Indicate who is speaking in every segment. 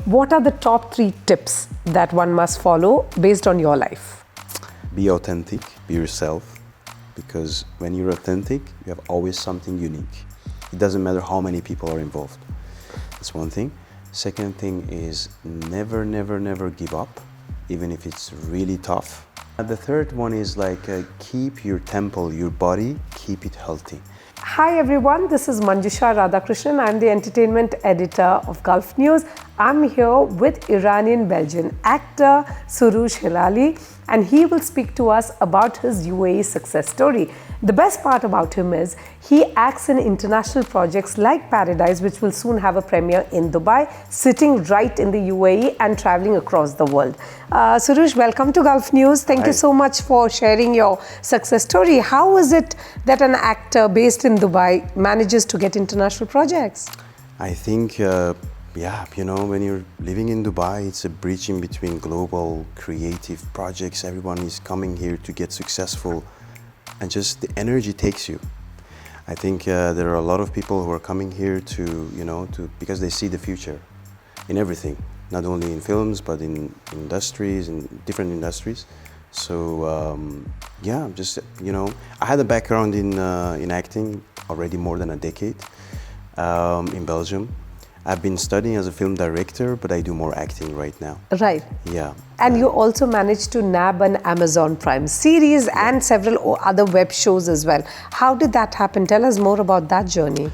Speaker 1: what are the top 3 tips that one must follow based on your life?
Speaker 2: Be authentic, be yourself, because when you're authentic, you have always something unique. It doesn't matter how many people are involved. That's one thing. Second thing is never, never, never give up, even if it's really tough. The third one is keep your temple, your body, keep it healthy.
Speaker 1: Hi everyone, this is Manjusha Radhakrishnan. I'm the entertainment editor of Gulf News. I'm here with Iranian-Belgian actor Soroush Hilali, and he will speak to us about his UAE success story. The best part about him is he acts in international projects like Paradise, which will soon have a premiere in Dubai, sitting right in the UAE and traveling across the world. Soroush, welcome to Gulf News. Thank you so much for sharing your success story. How is it that an actor based in Dubai manages to get international projects?
Speaker 2: I think when you're living in Dubai, it's a bridge in between global creative projects. Everyone is coming here to get successful, and just the energy takes you. I think there are a lot of people who are coming here because they see the future in everything, not only in films but in industries, in different industries. So I had a background in acting already more than a decade in Belgium. I've been studying as a film director, but I do more acting right now.
Speaker 1: Right.
Speaker 2: Yeah.
Speaker 1: And you also managed to nab an Amazon Prime series and several other web shows as well. How did that happen? Tell us more about that journey.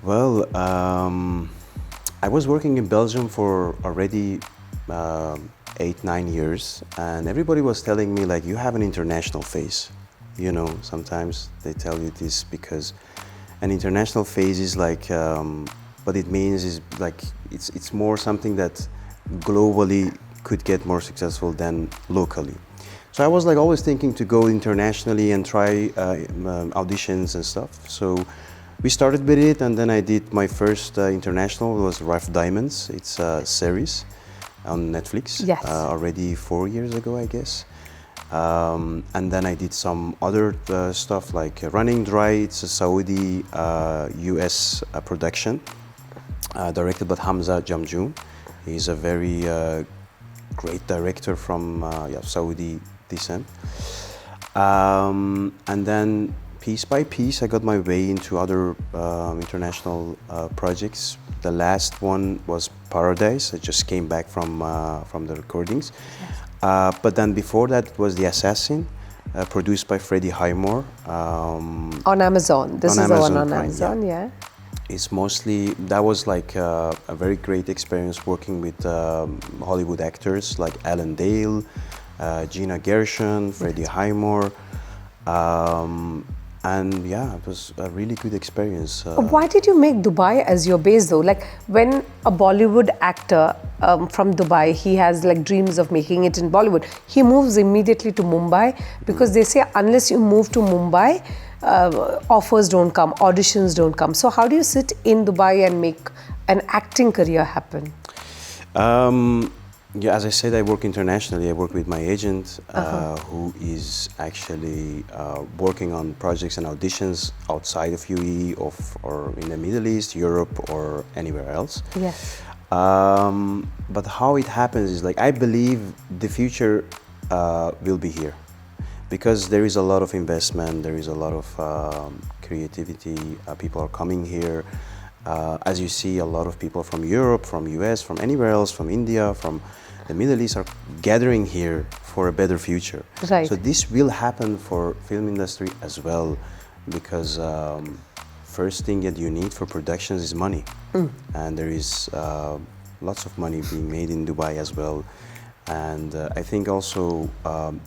Speaker 2: Well, I was working in Belgium for already 8-9 years, and everybody was telling me you have an international face. Sometimes they tell you this because an international face is what it means is it's more something that globally could get more successful than locally. So I was always thinking to go internationally and try auditions and stuff. So we started with it, and then I did my first international. It was Rough Diamonds. It's a series on Netflix.
Speaker 1: Yes.
Speaker 2: Already 4 years ago, I guess. And then I did some other stuff like Running Dry. It's a Saudi US production. Directed by Hamza Jamjoom. He's a very great director from Saudi descent. And then piece by piece, I got my way into other international projects. The last one was Paradise. I just came back from the recordings. Yes. But then before that was The Assassin, produced by Freddie Highmore.
Speaker 1: On Amazon. This is the one on Amazon, yeah.
Speaker 2: It's mostly, that was a very great experience working with Hollywood actors like Alan Dale, Gina Gershon, Freddie Highmore. And yeah, it was a really good experience.
Speaker 1: Why did you make Dubai as your base though? When a Bollywood actor from Dubai, he has dreams of making it in Bollywood, he moves immediately to Mumbai because they say unless you move to Mumbai, offers don't come, auditions don't come. So how do you sit in Dubai and make an acting career happen?
Speaker 2: As I said, I work internationally. I work with my agent who is actually working on projects and auditions outside of UAE or in the Middle East, Europe or anywhere else.
Speaker 1: Yes.
Speaker 2: But how it happens is I believe the future will be here. Because there is a lot of investment, there is a lot of creativity, people are coming here. As you see, a lot of people from Europe, from US, from anywhere else, from India, from the Middle East are gathering here for a better future.
Speaker 1: Right.
Speaker 2: So this will happen for film industry as well, because first thing that you need for productions is money. And there is lots of money being made in Dubai as well. And I think also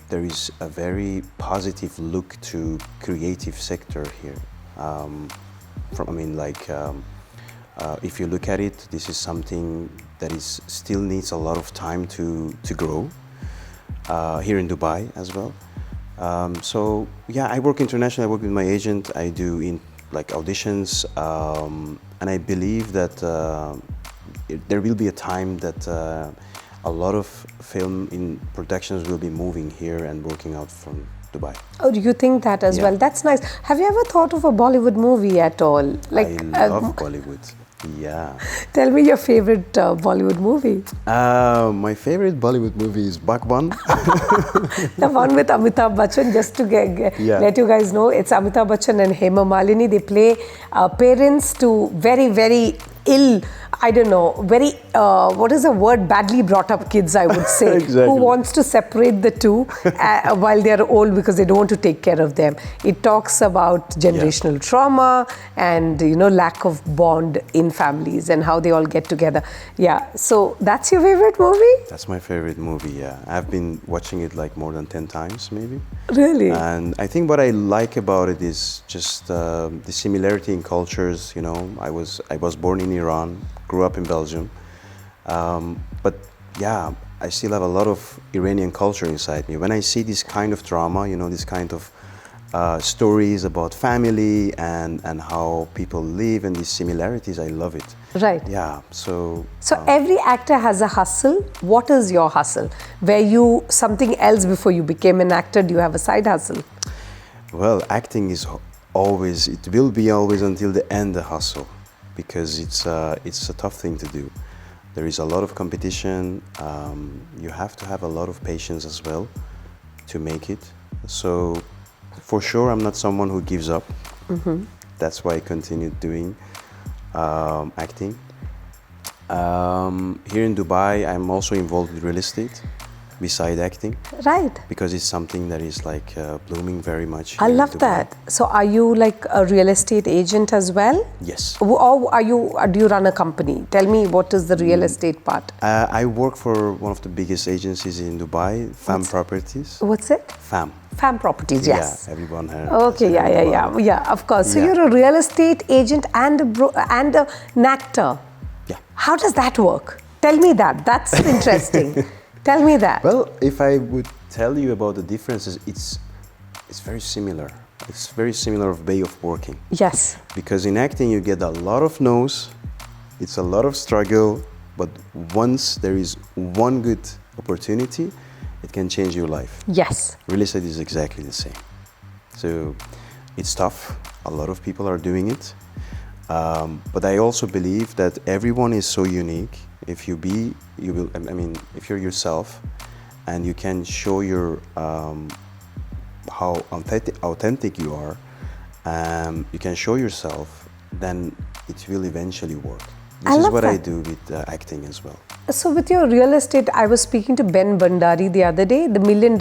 Speaker 2: there is a very positive look to creative sector here. If you look at it, this is something that still needs a lot of time to grow here in Dubai as well. So yeah, I work internationally. I work with my agent. I do auditions, and I believe that there will be a time that a lot of film in productions will be moving here and working out from Dubai.
Speaker 1: Oh, do you think that as well? That's nice. Have you ever thought of a Bollywood movie at all?
Speaker 2: I love Bollywood. Yeah.
Speaker 1: Tell me your favorite Bollywood movie.
Speaker 2: My favorite Bollywood movie is Bakban.
Speaker 1: The one with Amitabh Bachchan, just to
Speaker 2: Yeah.
Speaker 1: let you guys know, it's Amitabh Bachchan and Hema Malini. They play parents to very, very ill, I don't know, very, what is the word, badly brought up kids, I would say,
Speaker 2: Exactly.
Speaker 1: who wants to separate the two while they're old because they don't want to take care of them. It talks about generational trauma and, you know, lack of bond in families and how they all get together. Yeah, so that's your favorite movie?
Speaker 2: That's my favorite movie, yeah. I've been watching it like more than 10 times, maybe.
Speaker 1: Really?
Speaker 2: And I think what I like about it is just the similarity in cultures. You know, I was born in Iran, grew up in Belgium, but yeah, I still have a lot of Iranian culture inside me. When I see this kind of drama, you know, this kind of stories about family and how people live and these similarities, I love it.
Speaker 1: Right.
Speaker 2: Yeah, so
Speaker 1: Every actor has a hustle. What is your hustle? Were you something else before you became an actor? Do you have a side hustle?
Speaker 2: well, acting is always, it will be always until the end a hustle, because it's a tough thing to do. There is a lot of competition. You have to have a lot of patience as well to make it. So for sure, I'm not someone who gives up. That's why I continued doing acting. Here in Dubai, I'm also involved with real estate beside acting,
Speaker 1: Right.
Speaker 2: because it's something that is like blooming very much.
Speaker 1: I
Speaker 2: here in
Speaker 1: love
Speaker 2: Dubai.
Speaker 1: that. So are you like a real estate agent as well?
Speaker 2: Yes.
Speaker 1: Or do you run a company? Tell me, what is the real estate part?
Speaker 2: I work for one of the biggest agencies in Dubai, FAM Properties.
Speaker 1: What's it?
Speaker 2: FAM.
Speaker 1: Fam Properties, yes.
Speaker 2: Yeah, everyone has.
Speaker 1: Okay,
Speaker 2: has heard about it.
Speaker 1: yeah, of course. So
Speaker 2: Yeah.
Speaker 1: you're a real estate agent and an actor.
Speaker 2: Yeah.
Speaker 1: How does that work? Tell me that. That's interesting. Tell me that.
Speaker 2: Well, if I would tell you about the differences, it's very similar. It's very similar way of working.
Speaker 1: Yes.
Speaker 2: Because in acting you get a lot of no's, it's a lot of struggle, but once there is one good opportunity, it can change your life.
Speaker 1: Yes.
Speaker 2: Real estate is exactly the same. So it's tough. A lot of people are doing it. But I also believe that everyone is so unique. If you will, I mean, if you're yourself and you can show your, how authentic you are, you can show yourself, then it will eventually work. This is
Speaker 1: love
Speaker 2: what I
Speaker 1: that.
Speaker 2: do with acting as well.
Speaker 1: So with your real estate, I was speaking to Ben Bandari the other day, the $1 Million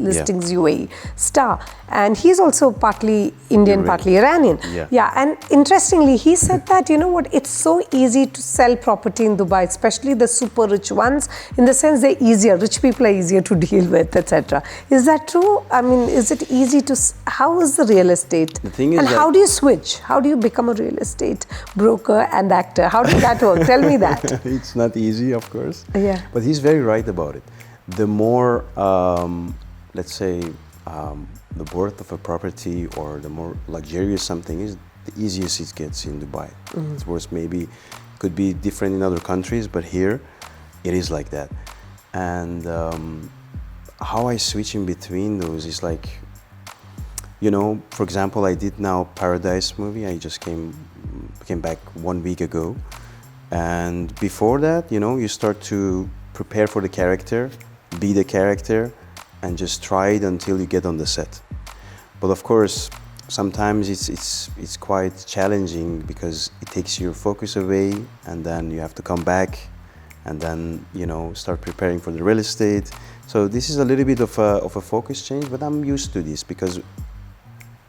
Speaker 1: Listings UAE star, and he's also partly Indian,
Speaker 2: Iranian.
Speaker 1: partly Iranian.
Speaker 2: Yeah.
Speaker 1: And interestingly, he said that, you know what, it's so easy to sell property in Dubai, especially the super rich ones, in the sense they're easier, rich people are easier to deal with, etc. Is that true? I mean, is it easy to, how is the real estate?
Speaker 2: The thing is
Speaker 1: and
Speaker 2: that-
Speaker 1: how do you switch? How do you become a real estate broker and actor? How does that work? Tell me that.
Speaker 2: It's not easy, of course.
Speaker 1: Yeah.
Speaker 2: But he's very right about it. The more, let's say, the worth of a property or the more luxurious something is, the easiest it gets in Dubai. It's worth maybe, could be different in other countries, but here it is like that. And how I switch in between those is like, you know, for example, I did now Paradise movie. I just came back 1 week ago. And before that, you know, you start to prepare for the character, be the character, and just try it until you get on the set. But of course, sometimes it's quite challenging because it takes your focus away, and then you have to come back, and then, you know, start preparing for the real estate. So this is a little bit of a focus change, but I'm used to this because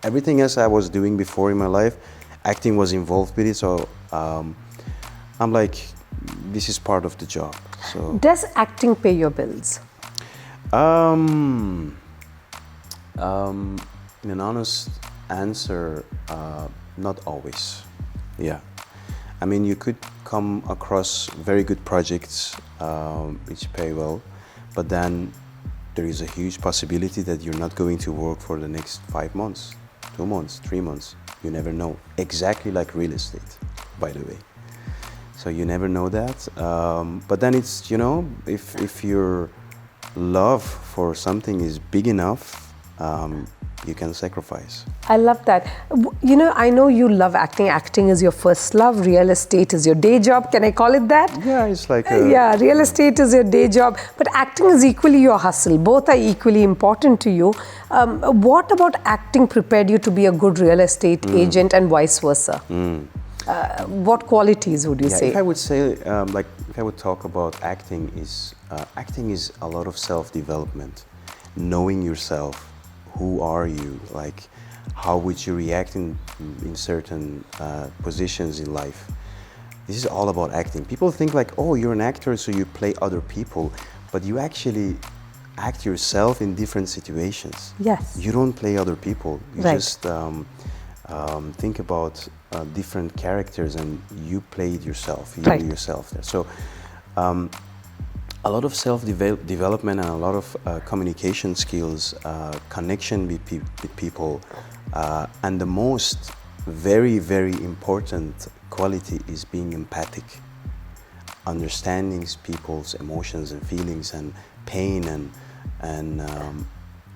Speaker 2: everything else I was doing before in my life, acting was involved with it. So I'm like, this is part of the job. So
Speaker 1: Does acting pay your bills?
Speaker 2: in an honest answer, not always. Yeah, I mean, you could come across very good projects which pay well, but then there is a huge possibility that you're not going to work for the next 5 months, 2 months, 3 months. You never know. Exactly like real estate, by the way. So you never know that. But then it's, you know, if your love for something is big enough, you can sacrifice.
Speaker 1: I love that. You know, I know you love acting. Acting is your first love. Real estate is your day job. Can I call it that?
Speaker 2: Yeah, it's like
Speaker 1: Yeah, real estate is your day job, but acting is equally your hustle. Both are equally important to you. What about acting prepared you to be a good real estate agent and vice versa? What qualities would you say?
Speaker 2: If I would say, like, if I would talk about acting is a lot of self-development, knowing yourself. Who are you? Like, how would you react in certain positions in life? This is all about acting. People think like, oh, you're an actor, so you play other people, but you actually act yourself in different situations.
Speaker 1: Yes.
Speaker 2: You don't play other people. You
Speaker 1: Right.
Speaker 2: just think about different characters and you play it yourself. You
Speaker 1: Right.
Speaker 2: do yourself there. So a lot of self-development and a lot of communication skills, connection with people, and the most very, very important quality is being empathic, understanding people's emotions and feelings and pain and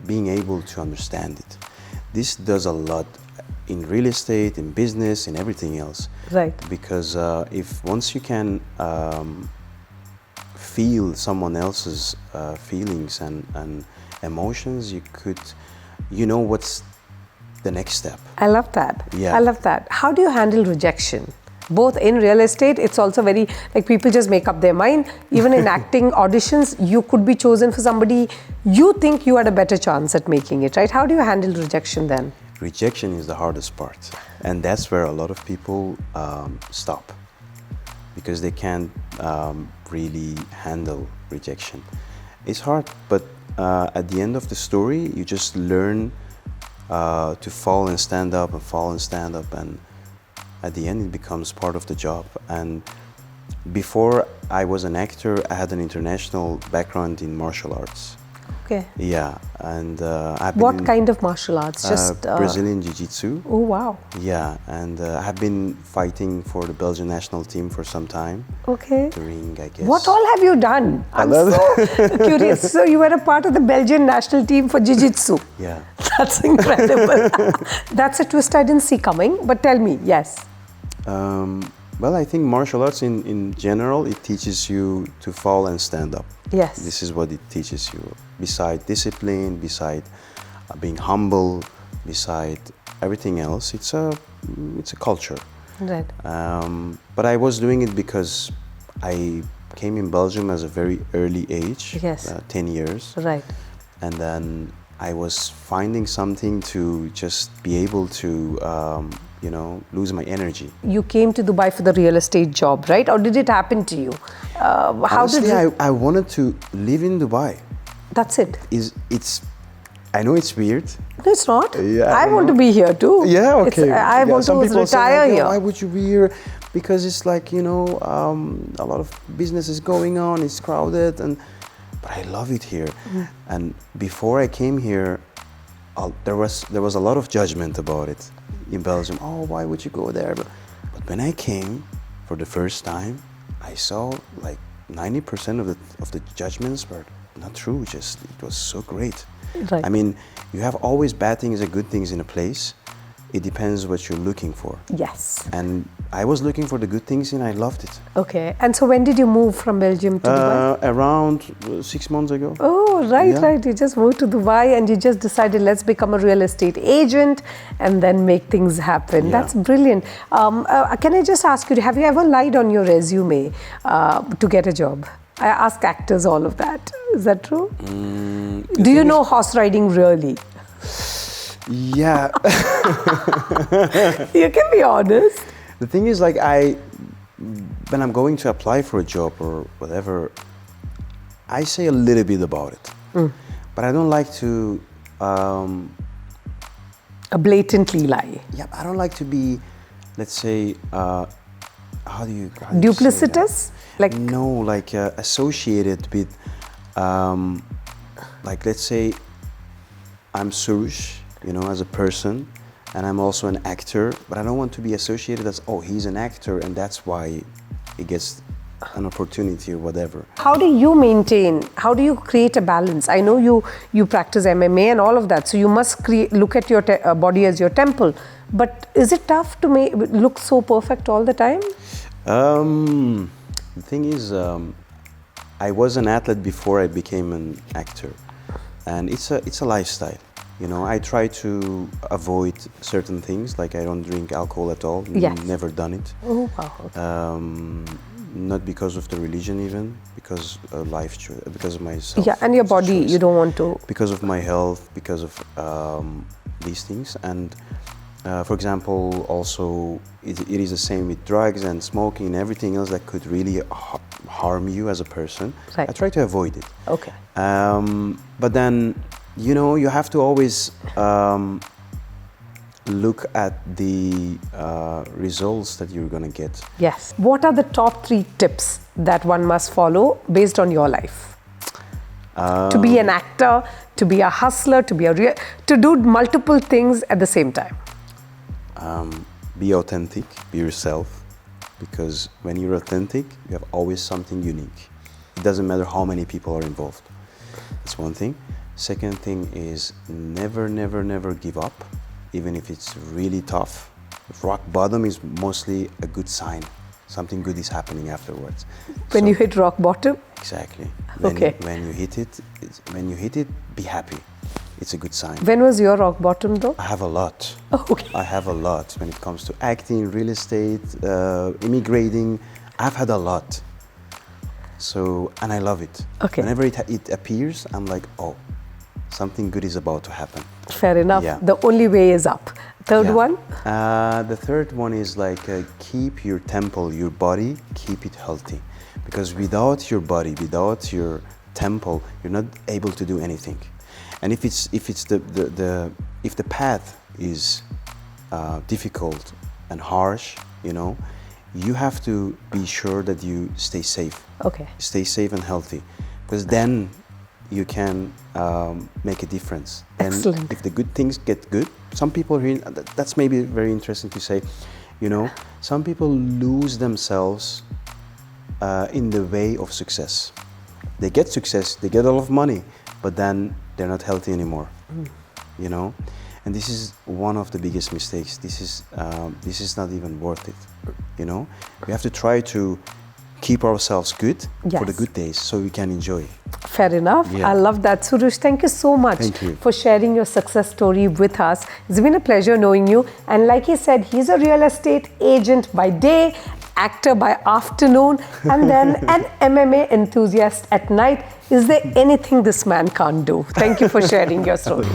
Speaker 2: being able to understand it. This does a lot in real estate, in business, in everything else.
Speaker 1: Right.
Speaker 2: Because if once you can feel someone else's feelings and emotions, you know what's the next step.
Speaker 1: I love that.
Speaker 2: Yeah.
Speaker 1: I love that. How do you handle rejection? Both in real estate, it's also very, like, people just make up their mind. Even in acting auditions, you could be chosen for somebody you think you had a better chance at making it, right? How do you handle rejection then?
Speaker 2: Rejection is the hardest part, and that's where a lot of people stop because they can't really handle rejection. It's hard, but at the end of the story, you just learn to fall and stand up and fall and stand up, and at the end it becomes part of the job. And before I was an actor, I had an international background in martial arts.
Speaker 1: Okay.
Speaker 2: Yeah, and I've been
Speaker 1: What kind of martial arts? Just
Speaker 2: Brazilian Jiu-Jitsu.
Speaker 1: Oh wow.
Speaker 2: Yeah, and I have been fighting for the Belgian national team for some time.
Speaker 1: Okay.
Speaker 2: The ring, I guess.
Speaker 1: What all have you done? I'm
Speaker 2: love
Speaker 1: so curious. So you were a part of the Belgian national team for Jiu-Jitsu.
Speaker 2: Yeah.
Speaker 1: That's incredible. That's a twist I didn't see coming, but tell me, yes.
Speaker 2: Well, I think martial arts in general, it teaches you to fall and stand up.
Speaker 1: Yes.
Speaker 2: This is what it teaches you. Beside discipline, beside being humble, beside everything else, it's a culture.
Speaker 1: Right.
Speaker 2: But I was doing it because I came in Belgium at a very early age,
Speaker 1: Yes.
Speaker 2: 10 years.
Speaker 1: Right.
Speaker 2: And then I was finding something to just be able to, lose my energy.
Speaker 1: You came to Dubai for the real estate job, right? Or did it happen to you? How
Speaker 2: Honestly,
Speaker 1: did it?
Speaker 2: I wanted to live in Dubai.
Speaker 1: That's it.
Speaker 2: I know it's weird.
Speaker 1: No, it's not.
Speaker 2: Yeah,
Speaker 1: I want to be here too.
Speaker 2: Yeah, okay.
Speaker 1: I want
Speaker 2: some
Speaker 1: to
Speaker 2: people say,
Speaker 1: retire
Speaker 2: like,
Speaker 1: here.
Speaker 2: Why would you be here? Because it's like, a lot of business is going on, it's crowded, but I love it here. And before I came here, there was a lot of judgment about it in Belgium. Oh, why would you go there? But when I came for the first time, I saw like 90% of the judgments were not true. Just it was so great.
Speaker 1: Right.
Speaker 2: I mean, you have always bad things and good things in a place. It depends what you're looking for.
Speaker 1: Yes.
Speaker 2: And I was looking for the good things and I loved it.
Speaker 1: Okay. And so when did you move from Belgium to Dubai?
Speaker 2: Around 6 months ago.
Speaker 1: Oh, right,
Speaker 2: Yeah.
Speaker 1: right. You just moved to Dubai and you just decided, let's become a real estate agent and then make things happen.
Speaker 2: Yeah.
Speaker 1: That's brilliant. Can I just ask you, have you ever lied on your resume to get a job? I ask actors all of that. Is that true? Do you know horse riding really?
Speaker 2: Yeah.
Speaker 1: You can be honest.
Speaker 2: The thing is, like, when I'm going to apply for a job or whatever, I say a little bit about it. But I don't like to,
Speaker 1: Blatantly lie.
Speaker 2: yeah, I don't like to be, let's say, how do you say that?
Speaker 1: Duplicitous? Like,
Speaker 2: No, like associated with, like, let's say I'm Surush, as a person, and I'm also an actor, but I don't want to be associated as, oh, he's an actor, and that's why he gets an opportunity or whatever.
Speaker 1: How do you maintain, how do you create a balance? I know you practice MMA and all of that, so you must look at your body as your temple. But is it tough to look so perfect all the time?
Speaker 2: The thing is, I was an athlete before I became an actor, and it's a lifestyle. You know, I try to avoid certain things, like I don't drink alcohol at all.
Speaker 1: Yes.
Speaker 2: Never done it.
Speaker 1: Oh, wow. Okay.
Speaker 2: Not because of the religion even, because of life choice, because of myself.
Speaker 1: Yeah, and your body,
Speaker 2: choice.
Speaker 1: you don't want to.
Speaker 2: Because of my health, because of these things. And for example, also it is the same with drugs and smoking and everything else that could really harm you as a person.
Speaker 1: Right.
Speaker 2: I try to avoid it.
Speaker 1: Okay.
Speaker 2: But then, you know, you have to always look at the results that you're going to get.
Speaker 1: Yes. What are the top 3 tips that one must follow based on your life? To be an actor, to be a hustler, to do multiple things at the same time.
Speaker 2: Be authentic, be yourself, because when you're authentic, you have always something unique. It doesn't matter how many people are involved. That's one thing. Second thing is never, never, never give up, even if it's really tough. Rock bottom is mostly a good sign. Something good is happening afterwards.
Speaker 1: When you hit rock bottom?
Speaker 2: Exactly.
Speaker 1: Okay.
Speaker 2: When you hit it, be happy. It's a good sign.
Speaker 1: When was your rock bottom though?
Speaker 2: I have a lot.
Speaker 1: Oh, okay.
Speaker 2: I have a lot when it comes to acting, real estate, immigrating. I've had a lot. So, and I love it.
Speaker 1: Okay.
Speaker 2: Whenever it appears, I'm like, oh, something good is about to happen.
Speaker 1: Fair enough.
Speaker 2: Yeah.
Speaker 1: The only way is up. Third one?
Speaker 2: The third one is like keep your temple, your body, keep it healthy. Because without your body, without your temple, you're not able to do anything. And if the path is difficult and harsh, you know, you have to be sure that you stay safe.
Speaker 1: Okay.
Speaker 2: Stay safe and healthy, because then you can make a difference. And
Speaker 1: Excellent.
Speaker 2: if the good things get good, some people really, that's maybe very interesting to say, you know, some people lose themselves in the way of success. They get success, they get a lot of money, but then they're not healthy anymore, you know? And this is one of the biggest mistakes. This is not even worth it, you know? We have to try to keep ourselves good for the good days so we can enjoy.
Speaker 1: Fair enough.
Speaker 2: Yeah.
Speaker 1: I love that. Surush, thank you so much for sharing your success story with us. It's been a pleasure knowing you. And like he said, he's a real estate agent by day, actor by afternoon, and then an MMA enthusiast at night. Is there anything this man can't do? Thank you for sharing your story.